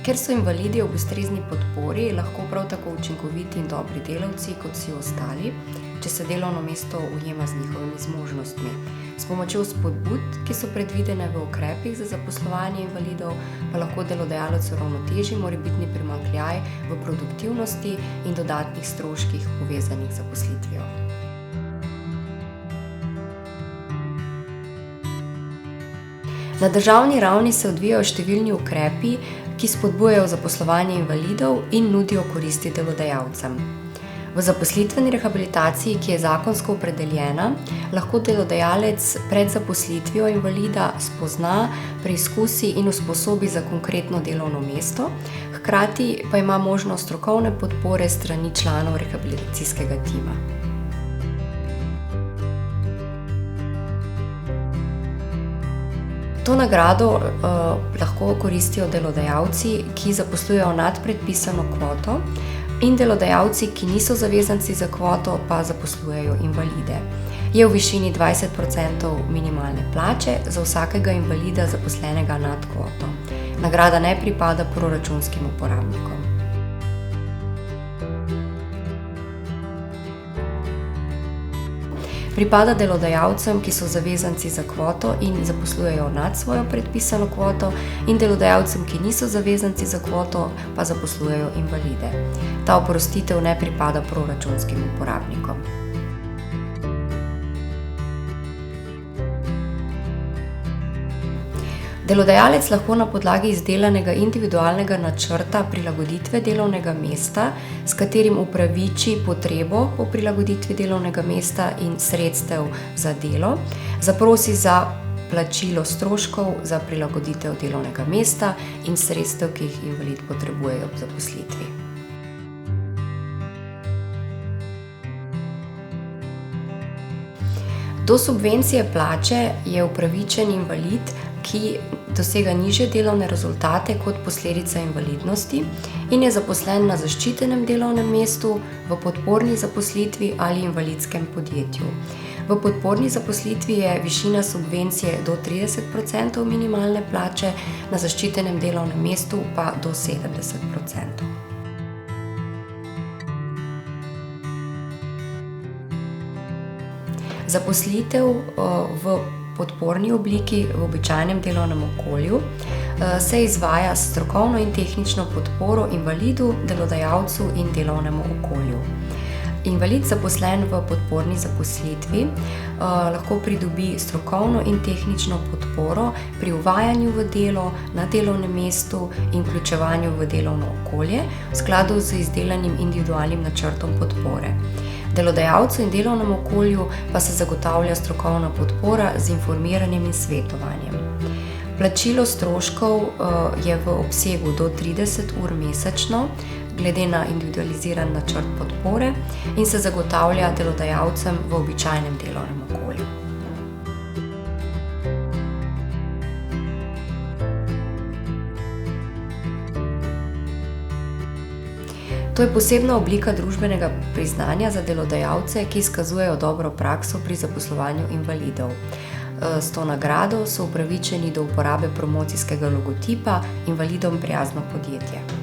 Ker so invalidi ob ustrezni podpori lahko prav tako učinkoviti in dobri delavci kot vsi ostali, če se delovno mesto ujema z njihovimi zmožnostmi. S pomočjo spodbud, ki so predvidene v ukrepih za zaposlovanje invalidov, pa lahko delodajalec uravnoteži morebitni primanjkljaj v produktivnosti in dodatnih stroških povezanih z zaposlitvijo. Na državni ravni se odvijajo številni ukrepi, ki spodbujajo zaposlovanje invalidov in nudijo koristi delodajalcem. V zaposlitveni rehabilitaciji, ki je zakonsko opredeljena, lahko delodajalec pred zaposlitvijo invalida spozna, preizkusi in usposobi za konkretno delovno mesto, hkrati pa ima možnost strokovne podpore s strani članov rehabilitacijskega tima. To nagrado lahko koristijo delodajalci, ki zaposlujejo nad predpisano kvoto, in delodajalci, ki niso zavezanci za kvoto, pa zaposlujejo invalide. Je v višini 20% minimalne plače za vsakega invalida zaposlenega nad kvoto. Nagrada ne pripada proračunskim uporabnikom. Pripada delodajalcem, ki so zavezanci za kvoto in zaposlujejo nad svojo predpisano kvoto, in delodajalcem, ki niso zavezanci za kvoto, pa zaposlujejo invalide. Ta oprostitev ne pripada proračunskim uporabnikom. Delodajalec lahko na podlagi izdelanega individualnega načrta prilagoditve delovnega mesta, s katerim upraviči potrebo po prilagoditvi delovnega mesta in sredstev za delo, zaprosi za plačilo stroškov za prilagoditev delovnega mesta in sredstev, ki jih invalid potrebuje ob zaposlitvi. Do subvencije plače je upravičen invalid, ki dosega nižje delovne rezultate kot posledica invalidnosti in je zaposlen na zaščitenem delovnem mestu, v podporni zaposlitvi ali invalidskem podjetju. V podporni zaposlitvi je višina subvencije do 30% minimalne plače, na zaščitenem delovnem mestu pa do 70%. Zaposlitev v podporni obliki v običajnem delovnem okolju se izvaja s strokovno in tehnično podporo invalidu, delodajalcu in delovnemu okolju. Invalid zaposlen v podporni zaposlitvi lahko pridobi strokovno in tehnično podporo pri uvajanju v delo, na delovnem mestu in vključevanju v delovno okolje v skladu z izdelanim individualnim načrtom podpore. Delodajalcu in delovnemu okolju pa se zagotavlja strokovna podpora z informiranjem in svetovanjem. Plačilo stroškov je v obsegu do 30 ur mesečno, glede na individualiziran načrt podpore, in se zagotavlja delodajalcem v običajnem delovnem okolju. To je posebna oblika družbenega priznanja za delodajalce, ki izkazujejo dobro prakso pri zaposlovanju invalidov. S to nagrado so upravičeni do uporabe promocijskega logotipa Invalidom prijazno podjetje.